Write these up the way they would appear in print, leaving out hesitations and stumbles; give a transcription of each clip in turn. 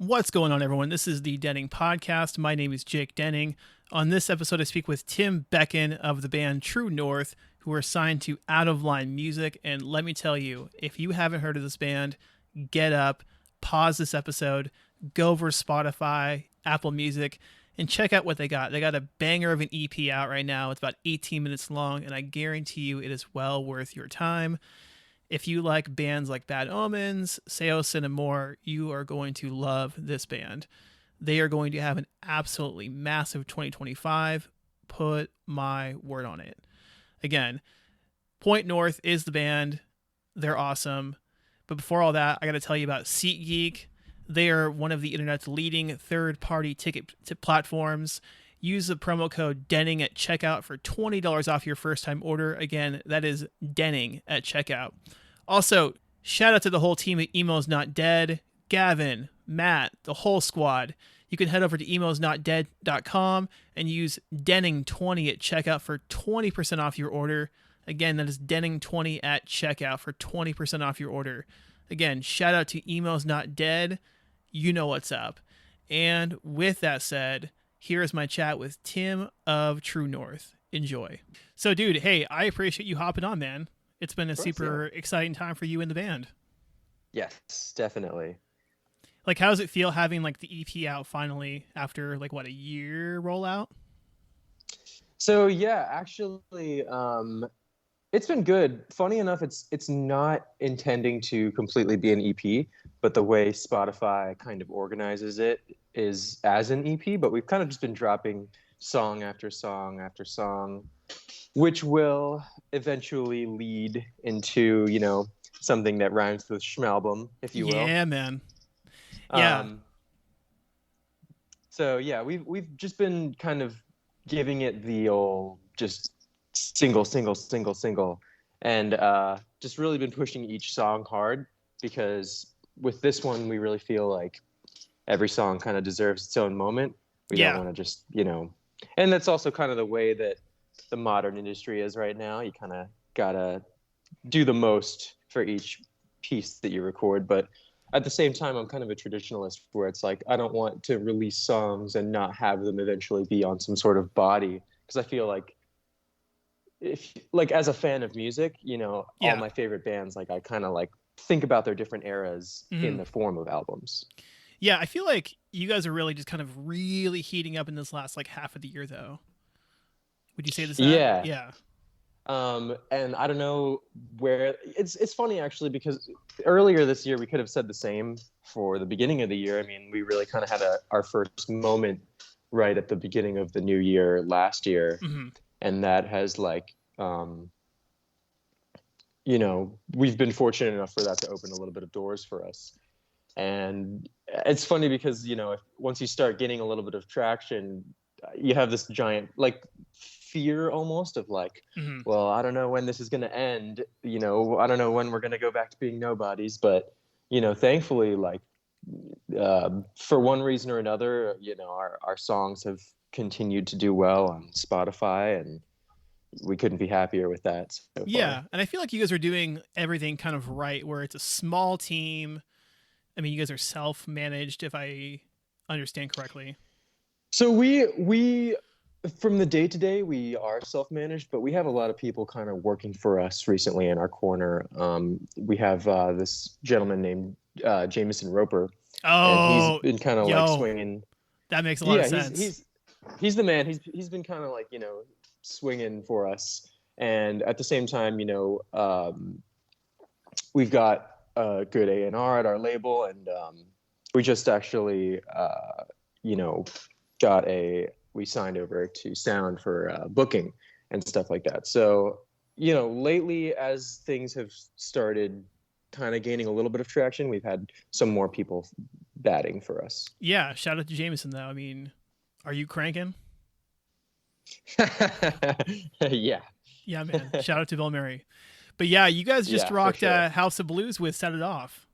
What's going on, everyone? This is the Denning Podcast. My name is Jake Denning. On this episode, I speak with Tim Beken of the band True North, who are signed to Out of Line Music. And let me tell you, if you haven't heard of this band, get up, pause this episode, go over to Spotify, Apple Music, and check out what they got. They got a banger of an EP out right now. It's about 18 minutes long, and I guarantee you it is well worth your time. If you like bands like Bad Omens, Seosin, and more, you are going to love this band. They are going to have an absolutely massive 2025. Put my word on it. Again, Point North is the band. They're awesome. But before all that, I got to tell you about SeatGeek. They are one of the internet's leading third-party ticket platforms. Use the promo code Denning at checkout for $20 off your first-time order. Again, that is Denning at checkout. Also, shout out to the whole team at Emo's Not Dead, Gavin, Matt, the whole squad. You can head over to emosnotdead.com and use Denning20 at checkout for 20% off your order. Again, that is Denning20 at checkout for 20% off your order. Again, shout out to Emo's Not Dead. You know what's up. And with that said, here is my chat with Tim of True North. Enjoy. So, dude, hey, I appreciate you hopping on, man. It's been a super exciting time for you and the band. Yes, definitely. Like, how does it feel having like the EP out finally after like what, a year rollout? So yeah, actually, it's been good. Funny enough, it's not intending to completely be an EP, but the way Spotify kind of organizes it is as an EP. But we've kind of just been dropping song after song after song, which will eventually lead into, something that rhymes with schmalbum, if you will. Yeah, man. Yeah. So yeah, we've just been kind of giving it the old just single, and just really been pushing each song hard, because with this one we really feel like every song kind of deserves its own moment. We don't want to just, and that's also kind of the way that the modern industry is right now. You kind of gotta do the most for each piece that you record, but at the same time, I'm kind of a traditionalist where it's like I don't want to release songs and not have them eventually be on some sort of body, because I feel like as a fan of music, all my favorite bands, like I kind of like think about their different eras in the form of albums. Yeah, I feel like you guys are really just kind of really heating up in this last like half of the year, though. Would you say this? Yeah. Yeah. And I don't know where it's funny actually, because earlier this year we could have said the same for the beginning of the year. I mean, we really kind of had our first moment right at the beginning of the new year last year. Mm-hmm. And that has we've been fortunate enough for that to open a little bit of doors for us. And it's funny because, once you start getting a little bit of traction, you have this giant fear almost of well, I don't know when this is going to end. I don't know when we're going to go back to being nobodies. But, thankfully, for one reason or another, our songs have continued to do well on Spotify, and we couldn't be happier with that so far. Yeah, and I feel like you guys are doing everything kind of right, where it's a small team. I mean, you guys are self-managed, if I understand correctly. So we from the day-to-day, we are self-managed, but we have a lot of people kind of working for us recently in our corner. We have this gentleman named Jameson Roper. Oh, and he's been kind of swinging. That makes a lot of sense. He's the man. He's been kind of swinging for us. And at the same time, we've got a good A&R at our label, and we just actually, we signed over to Sound for booking and stuff like that. So, lately, as things have started kind of gaining a little bit of traction, we've had some more people batting for us. Yeah, shout out to Jameson, though. I mean, are you cranking? Yeah. Yeah, man. Shout out to Bill Murray. But yeah, you guys just rocked House of Blues with Set It Off.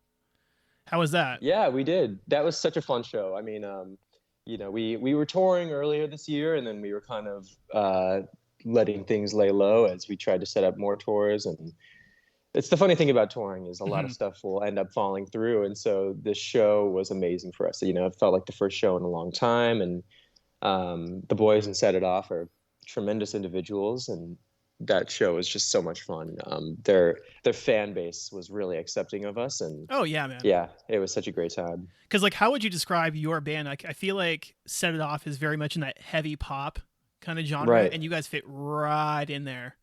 How was that? Yeah, we did. That was such a fun show. I mean, we were touring earlier this year, and then we were kind of letting things lay low as we tried to set up more tours. And it's the funny thing about touring is a lot of Hmm. stuff will end up falling through. And so this show was amazing for us. You know, it felt like the first show in a long time. And the boys in Set It Off are tremendous individuals. And that show was just so much fun. Their fan base was really accepting of us. And Oh yeah, man. yeah, it was such a great time. Because like, how would you describe your band? Like, I feel like Set It Off is very much in that heavy pop kind of genre, Right. and you guys fit right in there.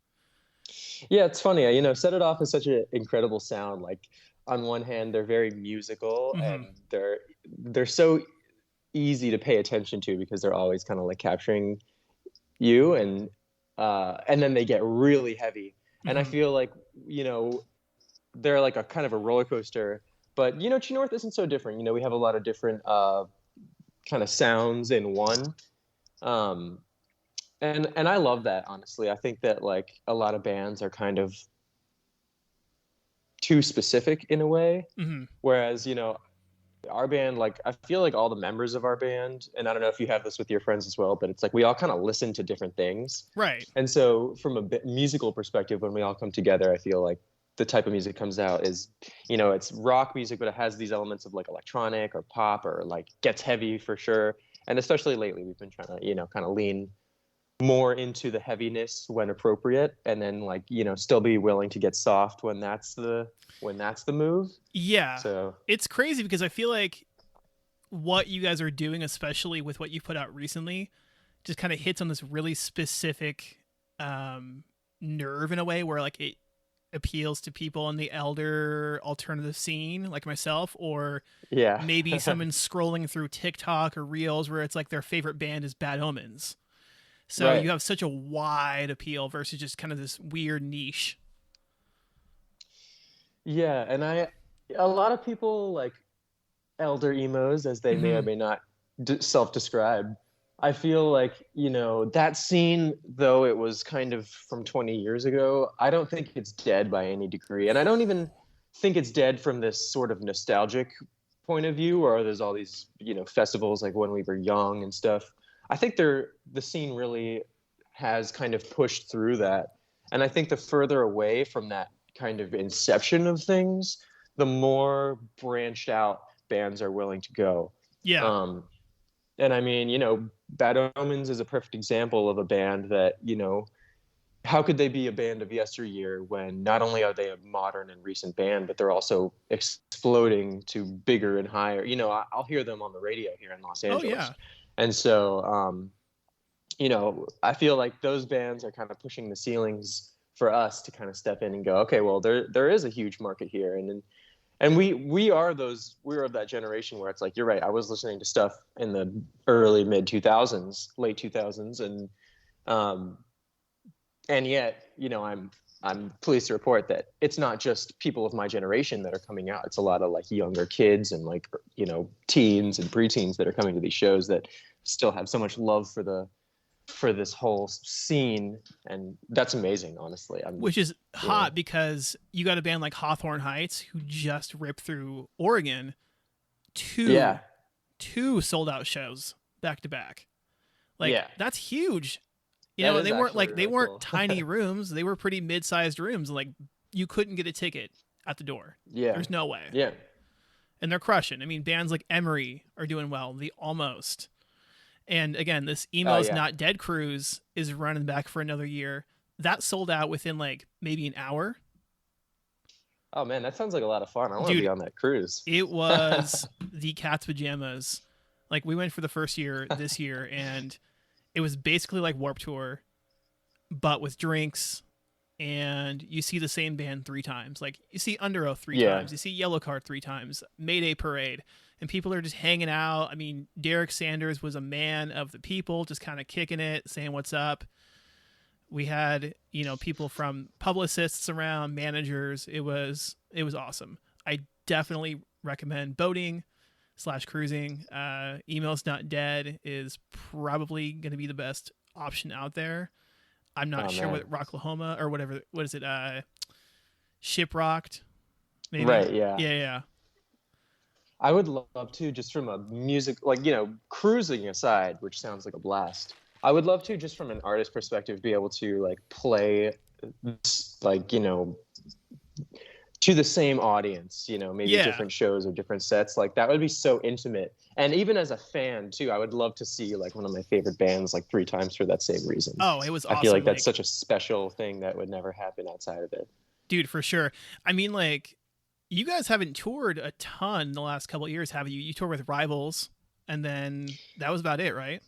Yeah, it's funny. You know, Set It Off is such an incredible sound. Like on one hand, they're very musical Hmm. and they're so easy to pay attention to because they're always kind of like capturing you and then they get really heavy. And I Hmm. feel like, you know, they're like a kind of a roller coaster. But you know, True North isn't so different. You know, we have a lot of different kind of sounds in one. Um and I love that, honestly. I think that like a lot of bands are kind of too specific in a way. Hmm. Whereas, you know, our band, like I feel like all the members of our band, and I don't know if you have this with your friends as well, but it's like we all kind of listen to different things. Right. And so from a musical perspective, when we all come together, I feel like the type of music comes out is, you know, it's rock music, but it has these elements of like electronic or pop or like gets heavy for sure. And especially lately, we've been trying to, you know, kind of lean more into the heaviness when appropriate, and then like, you know, still be willing to get soft when that's the move. Yeah. So It's crazy because I feel like what you guys are doing, especially with what you put out recently, just kind of hits on this really specific um, nerve in a way where like it appeals to people in the elder alternative scene, like myself, or yeah. maybe someone scrolling through TikTok or Reels where it's like their favorite band is Bad Omens. So Right. you have such a wide appeal versus just kind of this weird niche. Yeah, and a lot of people like elder emos, as they may or Hmm. may not self-describe. I feel like, you know, that scene, though it was kind of from 20 years ago, I don't think it's dead by any degree. And I don't even think it's dead from this sort of nostalgic point of view, or there's all these, you know, festivals like when we were young and stuff. I think the scene really has kind of pushed through that. And I think the further away from that kind of inception of things, the more branched out bands are willing to go. Yeah. Um, and I mean, you know, Bad Omens is a perfect example of a band that, you know, how could they be a band of yesteryear when not only are they a modern and recent band, but they're also exploding to bigger and higher. You know, I'll hear them on the radio here in Los Oh Angeles. yeah. And so, you know, I feel like those bands are kind of pushing the ceilings for us to kind of step in and go, okay, well, there is a huge market here. And we're of that generation where it's like, you're right. I was listening to stuff in the early mid 2000s, late 2000s, um, and yet, you know, I'm pleased to report that it's not just people of my generation that are coming out. It's a lot of like younger kids and like, you know, teens and preteens that are coming to these shows that still have so much love for this whole scene, and that's amazing. Honestly, Which is you know, hot because you got a band like Hawthorne Heights who just ripped through Oregon two yeah, two sold out shows back to back. Like yeah, that's huge. You that know, is they weren't actually like they really weren't cool. tiny rooms. They were pretty mid-sized rooms. Like you couldn't get a ticket at the door. Yeah, There's no way. yeah, And they're crushing. I mean, bands like Emery are doing well. The Almost. And again, this oh Emo's yeah. Not Dead cruise is running back for another year. That sold out within like maybe an hour. Oh man, that sounds like a lot of fun. I want to be Dude, on that cruise. it was the cat's pajamas. Like we went for the first year this year, and it was basically like Warp Tour, but with drinks. And you see the same band three times. Like you see Under Oath three Yeah. times, you see Yellow Card three times, Mayday Parade, and people are just hanging out. I mean, Derek Sanders was a man of the people, just kind of kicking it, saying what's up. We had, you know, people from publicists around, managers. It was awesome. I definitely recommend boating slash cruising. Email's Not Dead is probably going to be the best option out there. I'm not Oh sure man. what Rocklahoma or whatever. What is it? Shiprocked, maybe. Right. Yeah. Yeah, yeah. I would love to, just from a music, like, you know, cruising aside, which sounds like a blast. I would love to, just from an artist perspective, be able to like play, like, you know, to the same audience, maybe Yeah. different shows or different sets. Like that would be so intimate. And even as a fan too, I would love to see like one of my favorite bands like 3 times for that same reason. Oh, it was I feel like awesome. that's Like, such a special thing that would never happen outside of it. dude, for sure. I mean, like, you guys haven't toured a ton the last couple of years, have you? You toured with Rivals, and then that was about it, right?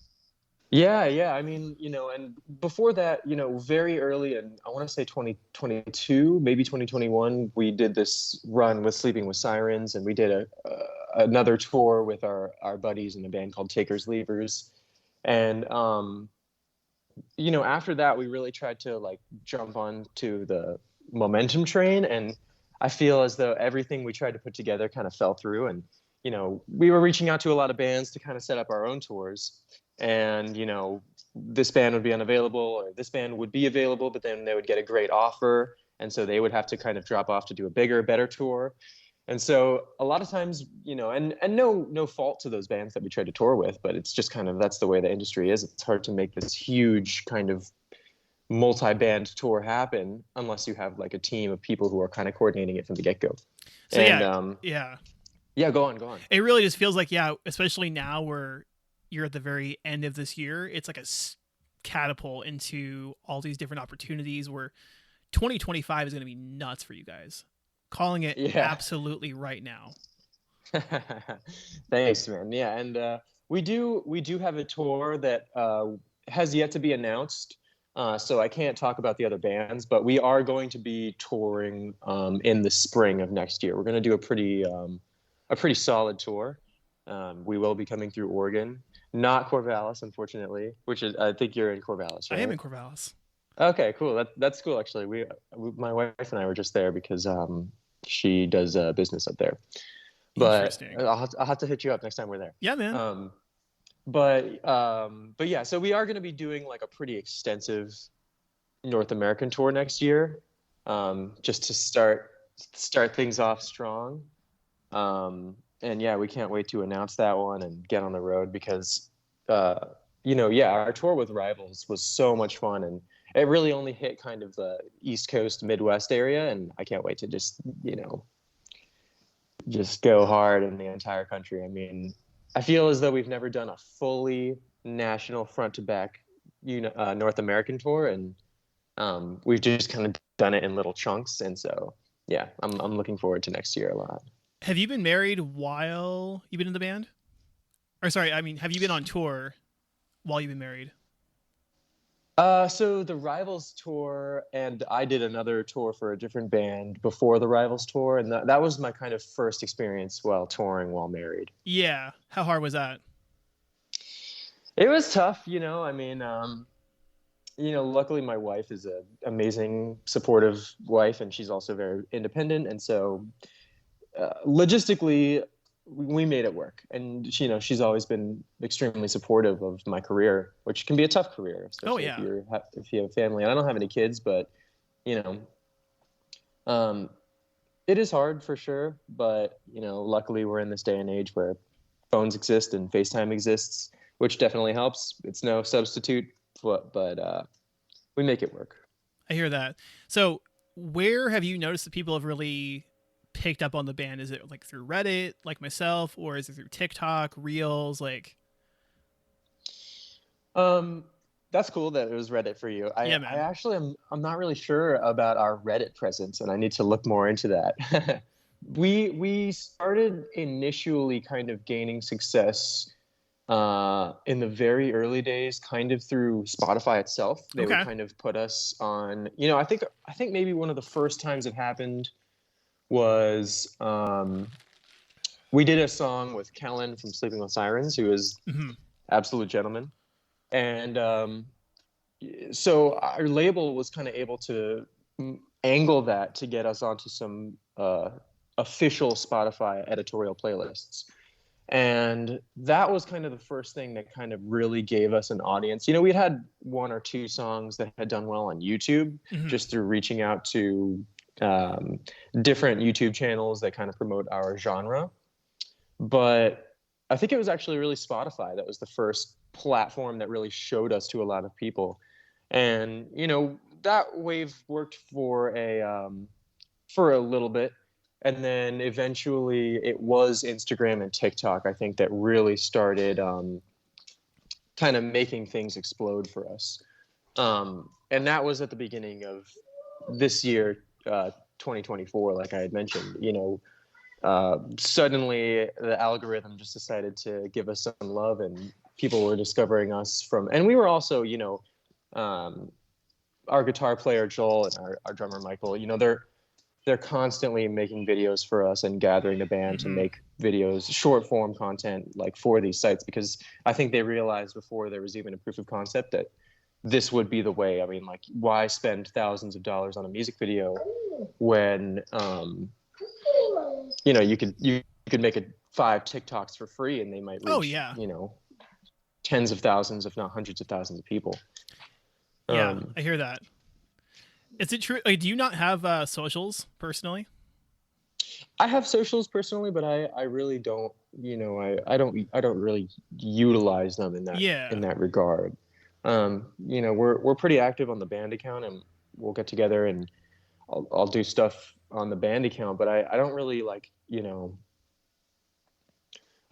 Yeah, yeah. I mean, and before that, very early in, I want to say 2022, maybe 2021, we did this run with Sleeping with Sirens, and we did another tour with our buddies in a band called Takers Leavers. And after that, we really tried to like jump onto the momentum train. And I feel as though everything we tried to put together kind of fell through. And, we were reaching out to a lot of bands to kind of set up our own tours. And, this band would be unavailable or this band would be available, but then they would get a great offer. And so they would have to kind of drop off to do a bigger, better tour. And so a lot of times, and no fault to those bands that we tried to tour with, but it's just kind of, that's the way the industry is. It's hard to make this huge kind of multi-band tour happen unless you have like a team of people who are kind of coordinating it from the get-go. So And yeah, yeah, go on. it really just feels like, yeah, especially now where you're at the very end of this year, it's like a catapult into all these different opportunities where 2025 is going to be nuts for you guys. Calling it Yeah. absolutely right now. Thanks, man. Yeah, and we do have a tour that has yet to be announced. So I can't talk about the other bands, but we are going to be touring in the spring of next year. We're going to do a pretty solid tour. We will be coming through Oregon, not Corvallis, unfortunately. Which is, I think you're in Corvallis, right? I am in Corvallis. Okay, cool. That's cool. Actually, my wife and I were just there because she does business up there. But Interesting. I'll have to hit you up next time we're there. Yeah, man. But yeah, so we are going to be doing like a pretty extensive North American tour next year, just to start things off strong. And yeah, we can't wait to announce that one and get on the road because, yeah, our tour with Rivals was so much fun, and it really only hit kind of the East Coast, Midwest area, and I can't wait to just go hard in the entire country. I mean, I feel as though we've never done a fully national front to back, North American tour, and we've just kind of done it in little chunks. And so, yeah, I'm looking forward to next year a lot. Have you been married while you've been in the band? Or sorry, I mean, have you been on tour while you've been married? So the Rivals tour, and I did another tour for a different band before the Rivals tour, and that was my kind of first experience while touring while married. Yeah. How hard was that? It was tough, I mean, luckily my wife is an amazing, supportive wife, and she's also very independent, and so logistically we made it work. And she's always been extremely supportive of my career, which can be a tough career, especially yeah. if you have family. And I don't have any kids, but it is hard for sure. But luckily we're in this day and age where phones exist and FaceTime exists, which definitely helps. It's no substitute, but we make it work. I hear that. So where have you noticed that people have really picked up on the band? Is it like through Reddit, like myself, or is it through TikTok, Reels? Like, that's cool that it was Reddit for you. Yeah, man. I actually I'm not really sure about our Reddit presence, and I need to look more into that. We started initially kind of gaining success in the very early days, kind of through Spotify itself. They Okay. would kind of put us on. I think maybe one of the first times it happened was we did a song with Kellen from Sleeping with Sirens, who is absolute gentleman. And so our label was kind of able to angle that to get us onto some official Spotify editorial playlists. And that was kind of the first thing that kind of really gave us an audience. We'd had 1 or 2 songs that had done well on YouTube just through reaching out to different YouTube channels that kind of promote our genre. But I think it was actually really Spotify that was the first platform that really showed us to a lot of people. And, that wave worked for for a little bit. And then eventually it was Instagram and TikTok, I think, that really started kind of making things explode for us. And that was at the beginning of this year, 2024, like I had mentioned. Suddenly the algorithm just decided to give us some love, and people were discovering us and we were also, our guitar player Joel and our drummer Michael, they're constantly making videos for us and gathering the band to make videos, short form content, like for these sites, because I think they realized before there was even a proof of concept that this would be the way. I mean, like, why spend thousands of dollars on a music video when you could make 5 TikToks for free and they might reach, Oh yeah. Tens of thousands, if not hundreds of thousands of people. Yeah, I hear that. Is it true? Like, do you not have socials personally? I have socials personally, but I really don't. I don't really utilize them in Yeah. that regard. We're pretty active on the band account, and we'll get together and I'll do stuff on the band account, but I don't really like, I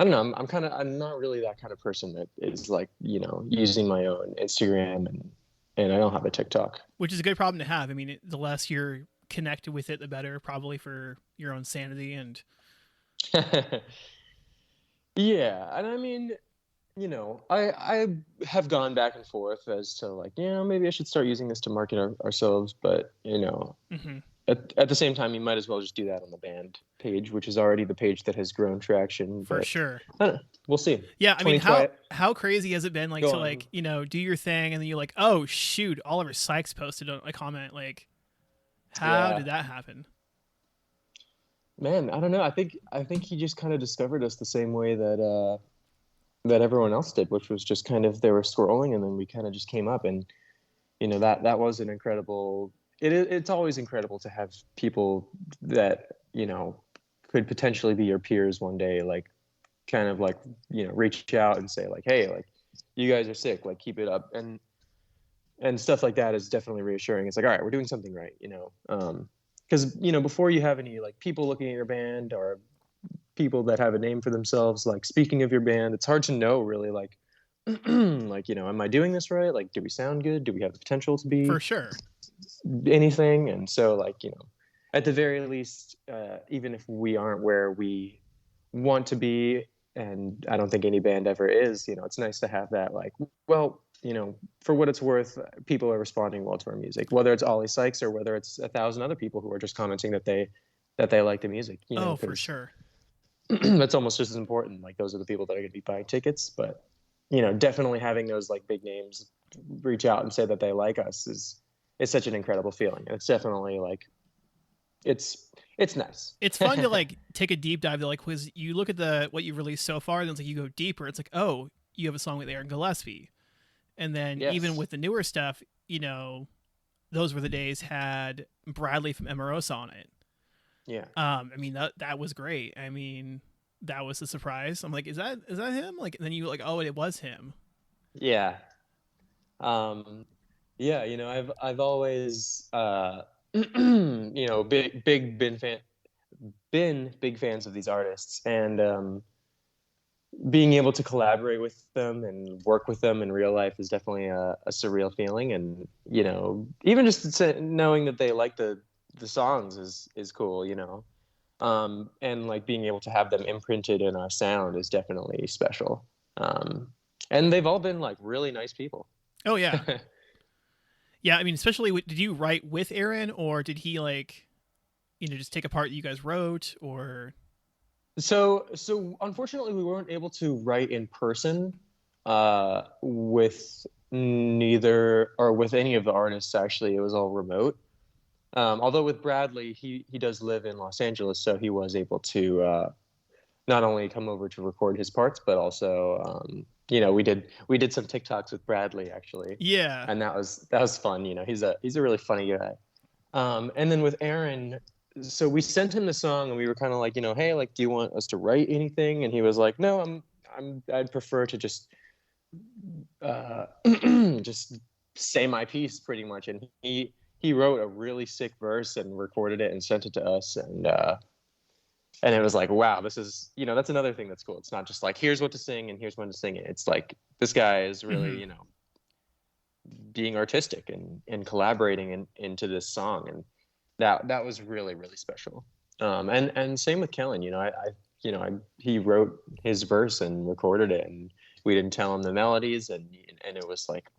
don't know. I'm not really that kind of person that is like, using my own Instagram, and I don't have a TikTok. Which is a good problem to have. I mean, the less you're connected with it, the better, probably for your own sanity. And Yeah, and I mean, I have gone back and forth as to like, maybe I should start using this to market ourselves, but mm-hmm. at the same time, you might as well just do that on the band page, which is already the page that has grown traction. For But sure. I don't know. We'll see. Yeah, I mean, how crazy has it been, like, Go to on. like, do your thing, and then you're like, oh shoot, Oliver Sykes posted a comment. Like, how Yeah. did that happen? Man, I don't know. I think he just kind of discovered us the same way that everyone else did, which was just kind of, they were scrolling and then we kind of just came up, and that was an incredible. It's always incredible to have people that could potentially be your peers one day, like kind of like reach out and say like, hey, like, you guys are sick, like, keep it up, and stuff like that is definitely reassuring. It's like, all right, we're doing something right, because before you have any like people looking at your band or people that have a name for themselves, like, speaking of your band, it's hard to know really, like, like, am I doing this right? Like, do we sound good? Do we have the potential to For be sure. anything? And so, like, at the very least, even if we aren't where we want to be, and I don't think any band ever is, it's nice to have that, like, well, for what it's worth, people are responding well to our music, whether it's Ollie Sykes or whether it's 1,000 other people who are just commenting that they like the music, Oh, for sure. that's almost just as important. Like, those are the people that are going to be buying tickets. But definitely having those like big names reach out and say that they like us is such an incredible feeling. And it's definitely like, it's nice. It's fun to like take a deep dive to, like, because you look at what you released so far, then it's like you go deeper. It's like, oh, you have a song with Aaron Gillespie, and then Yes. even with the newer stuff, those were the days had Bradley from Emarosa on it. Yeah. I mean, that was great. I mean, that was a surprise. I'm like, is that him? Like, and then you like, oh, it was him. Yeah. Yeah, I've always been big fans of these artists, and being able to collaborate with them and work with them in real life is definitely a surreal feeling. And even just knowing that they like the songs is cool. And like being able to have them imprinted in our sound is definitely special. And they've all been like really nice people. Oh yeah. Yeah, I mean, especially did you write with Aaron, or did he like, just take a part that you guys wrote, or? So unfortunately, we weren't able to write in person with neither, or with any of the artists. Actually, it was all remote. Although with Bradley, he does live in Los Angeles, so he was able to not only come over to record his parts, but also we did some TikToks with Bradley, actually. Yeah. And that was fun. He's a really funny guy. And then with Aaron, so we sent him the song and we were kind of like, hey, like, do you want us to write anything? And he was like, no, I'd prefer to just just say my piece, pretty much. And he he wrote a really sick verse and recorded it and sent it to us, and it was like, wow, this is, that's another thing that's cool. It's not just like, here's what to sing and here's when to sing it. It's like, this guy is really, being artistic and collaborating into this song. And that was really, really special. And same with Kellen, he wrote his verse and recorded it, and we didn't tell him the melodies, and it was like,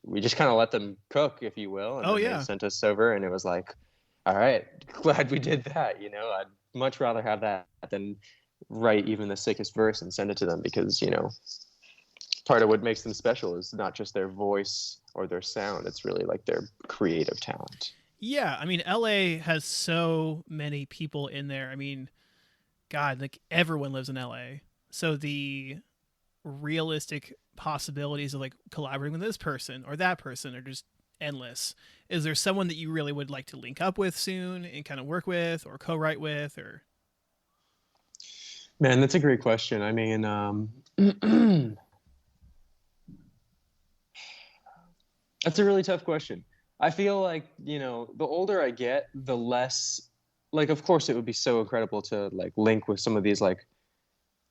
we just kind of let them cook, if you will. And then they sent us over, and it was like, all right, glad we did that. I'd much rather have that than write even the sickest verse and send it to them, because, part of what makes them special is not just their voice or their sound. It's really like their creative talent. Yeah. I mean, LA has so many people in there. I mean, God, like everyone lives in LA. So the realistic possibilities of like collaborating with this person or that person are just endless. Is there someone that you really would like to link up with soon and kind of work with or co-write with? Or Man, that's a great question. I mean, that's a really tough question. I feel like, the older I get, the less, like, of course it would be so incredible to like link with some of these like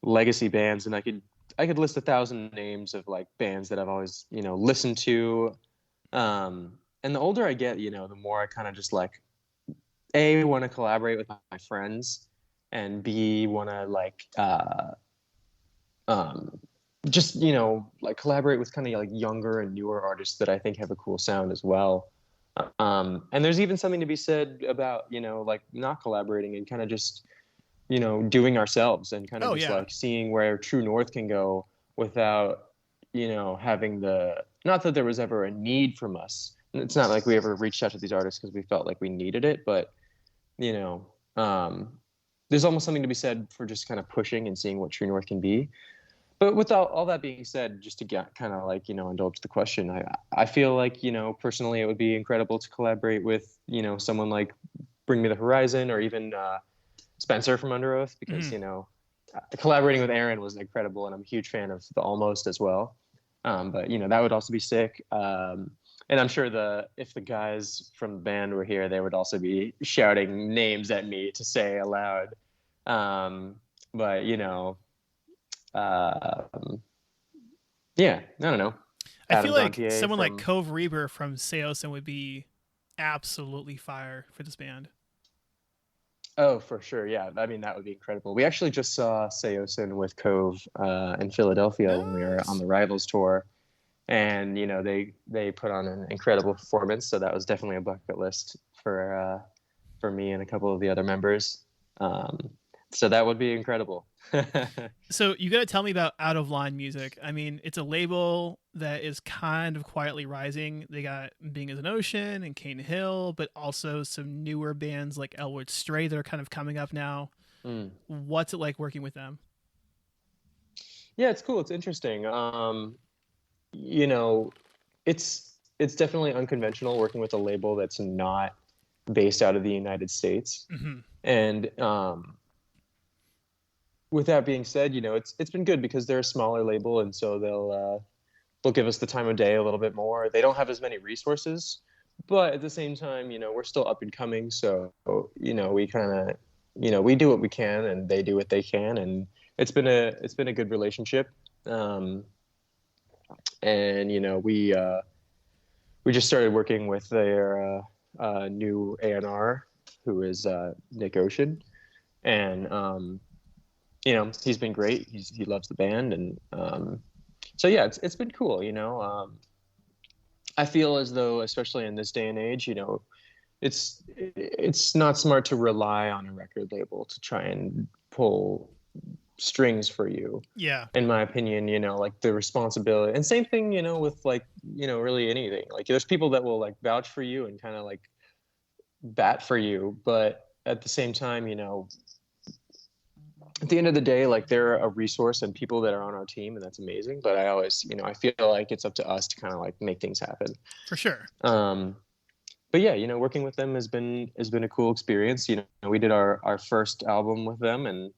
legacy bands, and I could list 1,000 names of like bands that I've always, listened to. And the older I get, the more I kind of just like, A, want to collaborate with my friends, and B, want to like, just, like collaborate with kind of like younger and newer artists that I think have a cool sound as well. And there's even something to be said about, like not collaborating and kind of just, doing ourselves, and kind of like seeing where True North can go without, having not that there was ever a need from us. It's not like we ever reached out to these artists because we felt like we needed it, but, there's almost something to be said for just kind of pushing and seeing what True North can be. But with all that being said, just to get kind of like, indulge the question, I feel like, personally, it would be incredible to collaborate with, someone like Bring Me the Horizon, or even Spencer from Under Oath, because, collaborating with Aaron was incredible, and I'm a huge fan of the Almost as well. But, that would also be sick. And I'm sure if the guys from the band were here, they would also be shouting names at me to say aloud. But, yeah, I don't know. I feel like someone like Cove Reaper from Seosin would be absolutely fire for this band. Oh, for sure. Yeah. I mean, that would be incredible. We actually just saw Seosin with Cove in Philadelphia when we were on the Rivals tour. And, they put on an incredible performance. So that was definitely a bucket list for me and a couple of the other members. So that would be incredible. So you got to tell me about Out of Line Music. I mean, it's a label that is kind of quietly rising. They got Being as an Ocean and Cane Hill, but also some newer bands like Elwood Stray that are kind of coming up now. What's it like working with them? Yeah, it's cool. It's interesting. It's definitely unconventional working with a label that's not based out of the United States. Mm-hmm. And with that being said, it's been good because they're a smaller label, and so they'll give us the time of day a little bit more. They don't have as many resources, but at the same time, we're still up and coming. So, we kind of, we do what we can, and they do what they can, and it's been a good relationship. And we just started working with their new A&R, who is Nick Ocean, and he's been great. He loves the band, and so yeah, it's been cool. I feel as though, especially in this day and age, it's not smart to rely on a record label to try and pull strings for you. Yeah. In my opinion, like the responsibility, and same thing, with like, really anything. Like there's people that will like vouch for you and kind of like bat for you, but at the same time, at the end of the day, like they're a resource and people that are on our team, and that's amazing. But I always, I feel like it's up to us to kind of like make things happen. For sure. But yeah, working with them has been a cool experience. We did our first album with them, and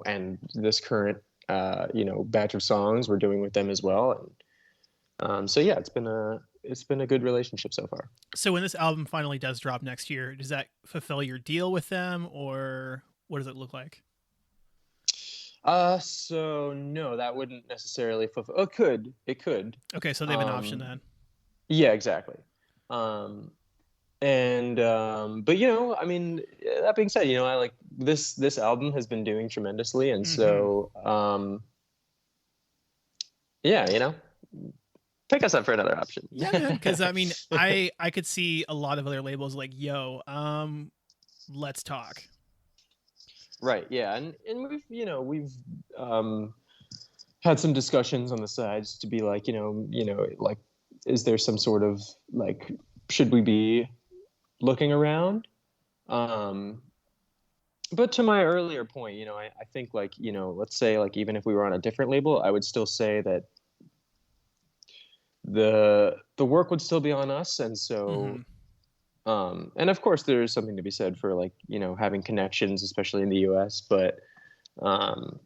and this current batch of songs we're doing with them as well. And so yeah, it's been a good relationship so far. So when this album finally does drop next year, does that fulfill your deal with them, or what does it look like? So no, that wouldn't necessarily fulfill. Oh, it could. Okay, so they have an option then. Yeah, exactly. Um, and but I mean, that being said, I like this album has been doing tremendously, and Mm-hmm. so yeah, pick us up for another option. Yeah, man. Because I mean, I could see a lot of other labels like, yo, let's talk. Right, yeah, and we've um had some discussions on the sides to be like, like, is there some sort of like, should we be looking around? Um, but to my earlier point, I think like, let's say like even if we were on a different label, I would still say that the work would still be on us, and Mm-hmm. so and of course there's something to be said for like, having connections, especially in the US, but um,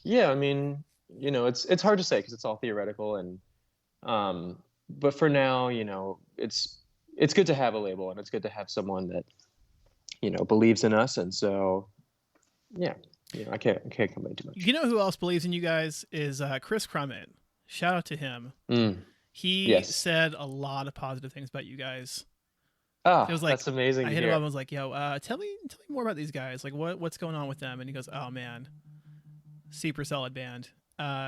yeah, I mean, it's hard to say because it's all theoretical, and but for now, it's good to have a label, and it's good to have someone that believes in us, and so yeah, I can't complain too much. You know who else believes in you guys is Chris Crummett. Shout out to him. Mm, He yes. said a lot of positive things about you guys. It was Ah, like that's amazing I to hit him up and hear. was like, "Yo, tell me more about these guys. Like, what's going on with them?" And he goes, "Oh man, super solid band."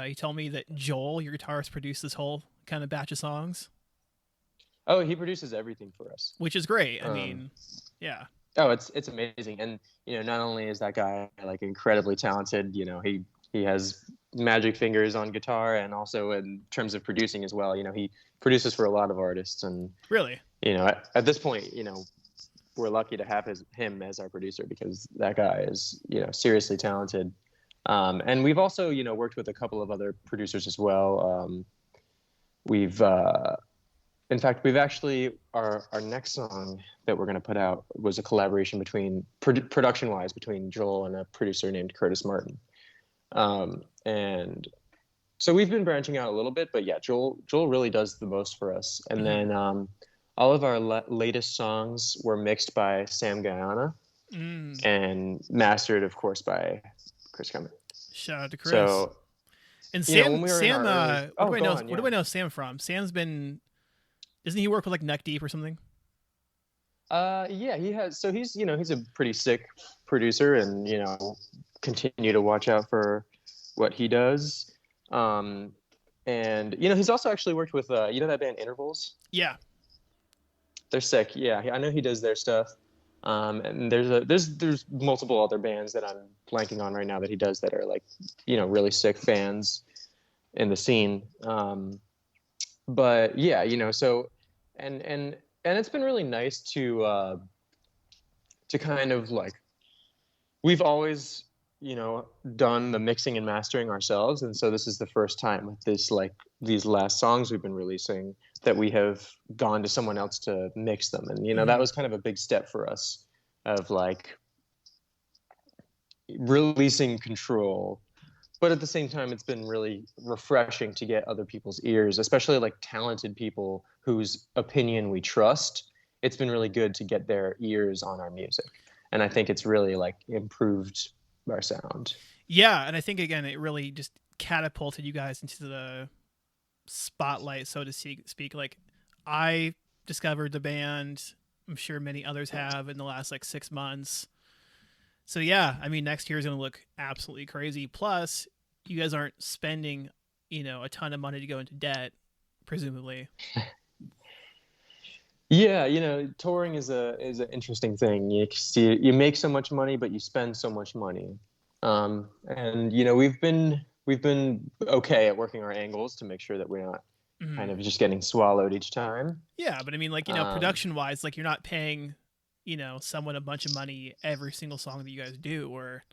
He told me that Joel, your guitarist, produced this whole kind of batch of songs, Oh, he produces everything for us. which is great. I Um, mean, yeah, oh, it's amazing, and not only is that guy like incredibly talented, he has magic fingers on guitar, and also in terms of producing as well. He produces for a lot of artists, and really, at this point, we're lucky to have him as our producer because that guy is seriously talented. And we've also worked with a couple of other producers as well. We've in fact, we've actually our next song that we're going to put out was a collaboration between production wise between Joel and a producer named Curtis Martin. And so we've been branching out a little bit, but yeah, Joel really does the most for us. And mm-hmm. then all of our latest songs were mixed by Sam Guyana Mm. and mastered, of course, by Chris Cummins. Shout out to Chris. So And when we were in our early, What oh, do I go know? on, What yeah. do I know Sam from? Sam's been, doesn't he work with like Neck Deep or something? Yeah, he has. So he's a pretty sick producer, and continue to watch out for what he does. Um, and he's also actually worked with that band Intervals. Yeah. They're sick. Yeah, I know he does their stuff. And there's multiple other bands that I'm blanking on right now that he does that are like really sick fans in the scene. But yeah, so and it's been really nice to kind of like, we've always done the mixing and mastering ourselves, and so this is the first time with this, like, these last songs we've been releasing, that we have gone to someone else to mix them, and that Mm-hmm. was kind of a big step for us of like releasing control. But at the same time, it's been really refreshing to get other people's ears, especially like talented people whose opinion we trust. It's been really good to get their ears on our music, and I think it's really like improved our sound. Yeah, and I think again it really just catapulted you guys into the spotlight, so to speak. Like I discovered the band. I'm sure many others have in the last like 6 months. So yeah, I mean next year is gonna look absolutely crazy. Plus, you guys aren't spending, a ton of money to go into debt, presumably. Yeah, touring is an interesting thing. You see, you make so much money, but you spend so much money. And we've been okay at working our angles to make sure that we're not Mm-hmm. kind of just getting swallowed each time. Yeah, but I mean, like, Um, production wise, like, you're not paying, someone a bunch of money every single song that you guys do, or,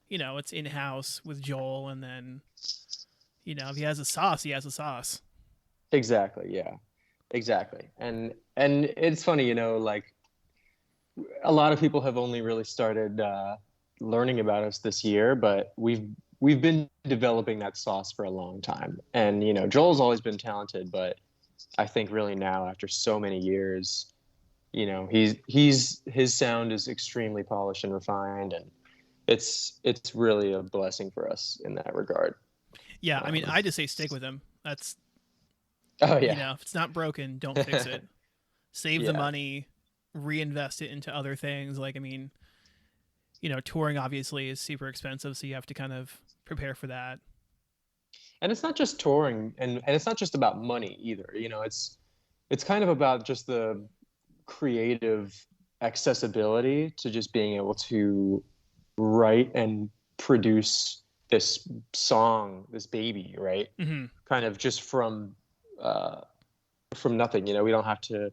it's in house with Joel, and then, if he has a sauce, he has a sauce. exactly, yeah, exactly. And it's funny, like, a lot of people have only really started learning about us this year, but we've been developing that sauce for a long time. And Joel's always been talented, but I think really now, after so many years, his sound is extremely polished and refined, and it's really a blessing for us in that regard. Yeah, I mean, I just say stick with him. That's, Oh you yeah. know, if it's not broken, don't fix it. Save the Yeah. money, reinvest it into other things. Like, I mean, you know, touring obviously is super expensive, so you have to kind of prepare for that. And it's not just touring, and it's not just about money either. It's kind of about just the creative accessibility to just being able to write and produce this song, this baby, right? Mm-hmm. Kind of just uh, from nothing. We don't have to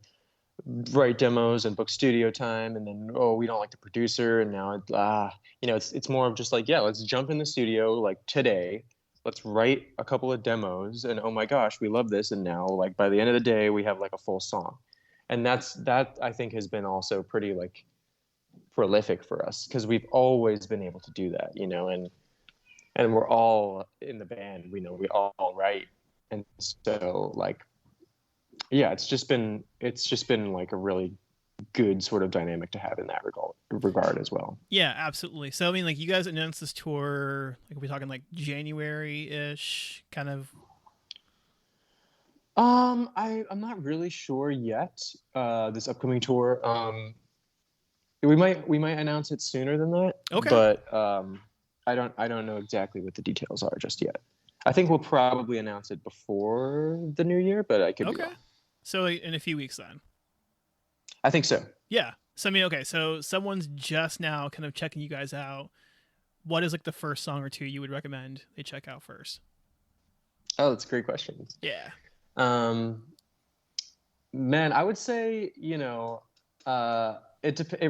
write demos and book studio time, and then we don't like the producer, and now it's more of just like, yeah, let's jump in the studio like today. Let's write a couple of demos, and oh my gosh, we love this, and now like by the end of the day, we have like a full song, and that I think has been also pretty like prolific for us because we've always been able to do that, and we're all in the band. We all write, and so like yeah, it's just been like a really good sort of dynamic to have in that regard as well. Yeah, absolutely. So, I mean, like, you guys announced this tour, like, are we talking like January ish, kind of? I'm not really sure yet. This upcoming tour. We might announce it sooner than that, Okay. but I don't know exactly what the details are just yet. I think we'll probably announce it before the new year, but I could be Okay. wrong. So, like, in a few weeks then. I think so. Yeah. So, I mean, okay. So, someone's just now kind of checking you guys out. What is like the first song or two you would recommend they check out first? Oh, that's a great question. Yeah. Um, Man, I would say, it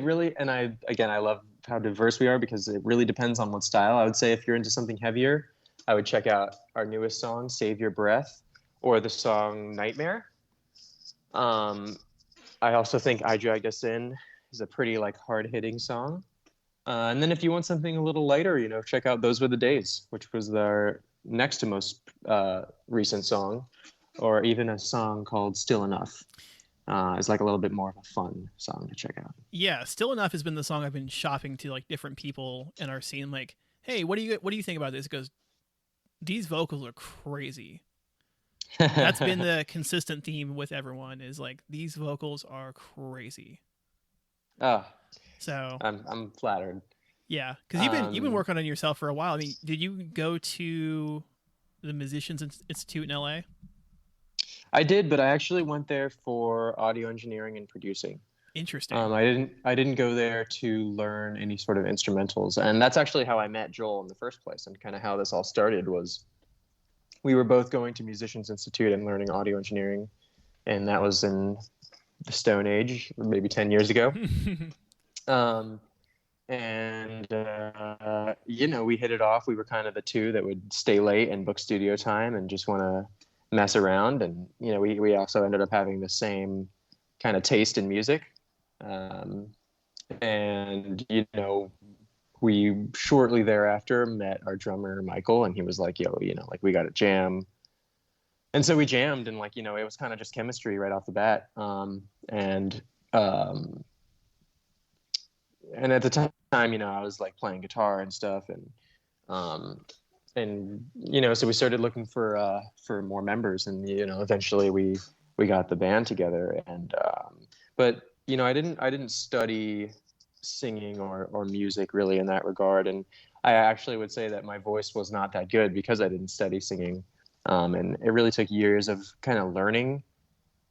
really, and I love how diverse we are because it really depends on what style. I would say if you're into something heavier, I would check out our newest song, Save Your Breath, or the song Nightmare. Um, I also think I Dragged Us In is a pretty like hard-hitting song. And then if you want something a little lighter, check out Those Were the Days, which was our next to most recent song, or even a song called Still Enough. Is like a little bit more of a fun song to check out. Yeah. Still Enough has been the song I've been shopping to like different people in our scene. Like, hey, what do you think about this? It goes, these vocals are crazy. That's been the consistent theme with everyone is like these vocals are crazy. Oh, So I'm flattered. yeah, because you've been Um, working on yourself for a while. I mean, did you go to the Musicians Institute in LA? I did, but I actually went there for audio engineering and producing. Interesting. I didn't go there to learn any sort of instrumentals, and that's actually how I met Joel in the first place, and kind of how this all started was we were both going to Musicians Institute and learning audio engineering, and that was in the Stone Age, maybe 10 years ago. Um, and we hit it off. We were kind of the two that would stay late and book studio time and just want to mess around. And we also ended up having the same kind of taste in music. Um, and we shortly thereafter met our drummer Michael, and he was like, "Yo, like we got to jam." And so we jammed, and like it was kind of just chemistry right off the bat. Um, and at the time, I was like playing guitar and stuff, um, and so we started looking for more members, and eventually we got the band together, and but I didn't study singing or music really in that regard, and I actually would say that my voice was not that good because I didn't study singing, and it really took years of kind of learning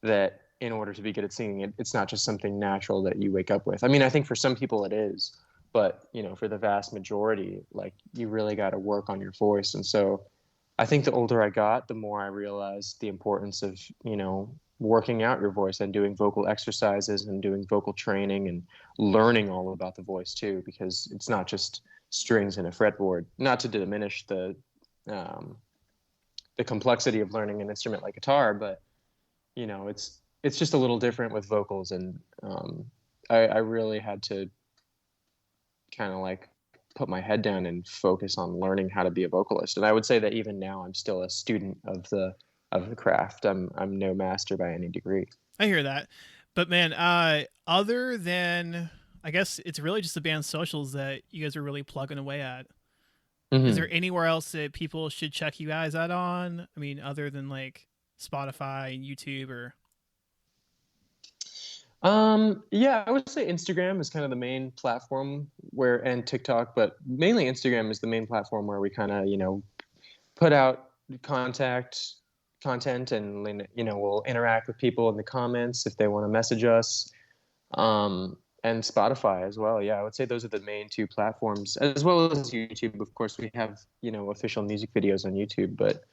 that in order to be good at singing, it's not just something natural that you wake up with. I mean, I think for some people it is, but for the vast majority, like you really got to work on your voice. And so I think the older I got, the more I realized the importance of, working out your voice and doing vocal exercises and doing vocal training and learning all about the voice too, because it's not just strings and a fretboard. Not to diminish um, the complexity of learning an instrument like guitar, but it's just a little different with vocals, and I really had to kind of like put my head down and focus on learning how to be a vocalist. And I would say that even now I'm still a student of the of the craft. I'm no master by any degree. I hear that. But man, other than, I guess it's really just the band's socials that you guys are really plugging away at. Is there Hmm. anywhere else that people should check you guys out on? I mean, other than like Spotify and YouTube or. Yeah, I would say Instagram is kind of the main platform and TikTok, but mainly Instagram is the main platform where we kind of, put out contact content, and we'll interact with people in the comments if they want to message us. And Spotify as well. Yeah, I would say those are the main two platforms, as well as YouTube. Of course, we have, official music videos on YouTube, but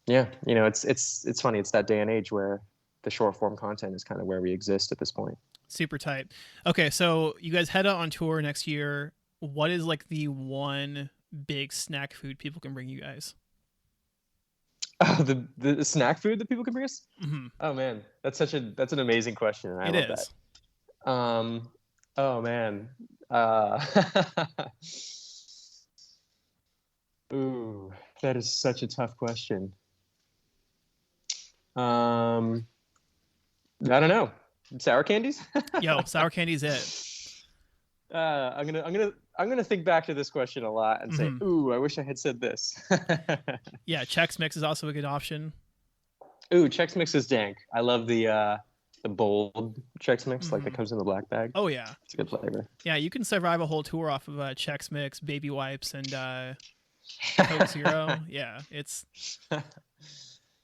yeah, it's funny. It's that day and age where the short form content is kind of where we exist at this point. Super tight. Okay, so you guys head out on tour next year. What is like the one big snack food people can bring you guys? The snack food that people can bring us? Mm-hmm. Oh man, that's an amazing question, and I It love is. that. Oh man. Ooh, that is such a tough question. Um, I don't know. Sour candies? Yo, sour candy's it. I'm gonna think back to this question a lot and say, Mm-hmm. ooh, I wish I had said this. Yeah, Chex Mix is also a good option. Ooh, Chex Mix is dank. I love the bold Chex Mix, like that Mm-hmm. comes in the black bag. Oh yeah, It's a good flavor. yeah. You can survive a whole tour off of Chex Mix, Baby Wipes, and Coke Zero. Yeah, it's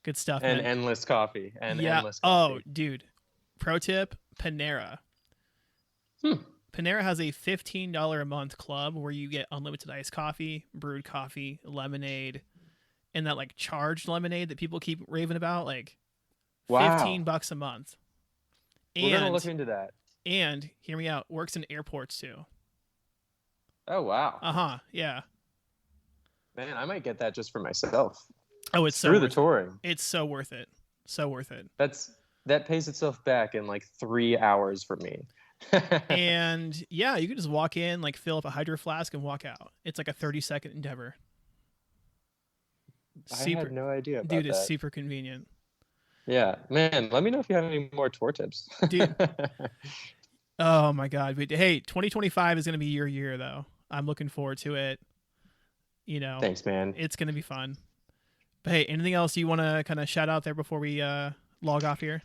good stuff, And man. endless coffee. And Yeah. endless Oh, coffee. dude. Pro tip: Panera. Hmm. Panera has a $15 a month club where you get unlimited iced coffee, brewed coffee, lemonade, and that like charged lemonade that people keep raving about. Like Wow. $15 a month. We're gonna look And into that. hear me out, works in airports too. Oh wow. Uh-huh. Yeah. Man, I might get that just for myself. Oh, it's so Screw the worth it. touring. It's so worth it. So worth it. That pays itself back in like 3 hours for me. And yeah, you can just walk in, like fill up a hydro flask and walk out. It's like a 30-second endeavor. I Super, had no idea dude, about it's that. super convenient. Yeah, man, let me know if you have any more tour tips. Dude, oh my god. But hey, 2025 is going to be your year though. I'm looking forward to it. You know, Thanks, man. it's going to be fun. But hey, anything else you want to kind of shout out there before we log off here?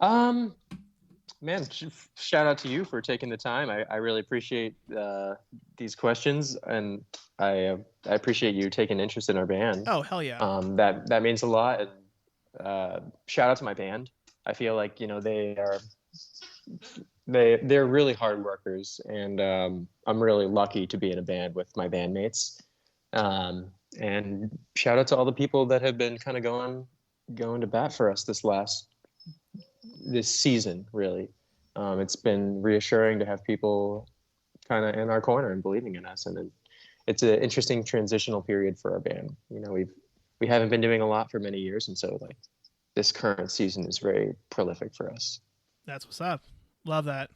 Um, Man, shout out to you for taking the time. I really appreciate these questions, and I appreciate you taking interest in our band. Oh, hell yeah. That means a lot. And shout out to my band. I feel like they're really hard workers, and I'm really lucky to be in a band with my bandmates. And shout out to all the people that have been kind of going to bat for us this season, really. It's been reassuring to have people kind of in our corner and believing in us, and it's an interesting transitional period for our band. We haven't been doing a lot for many years, and so like this current season is very prolific for us. That's what's up. Love that.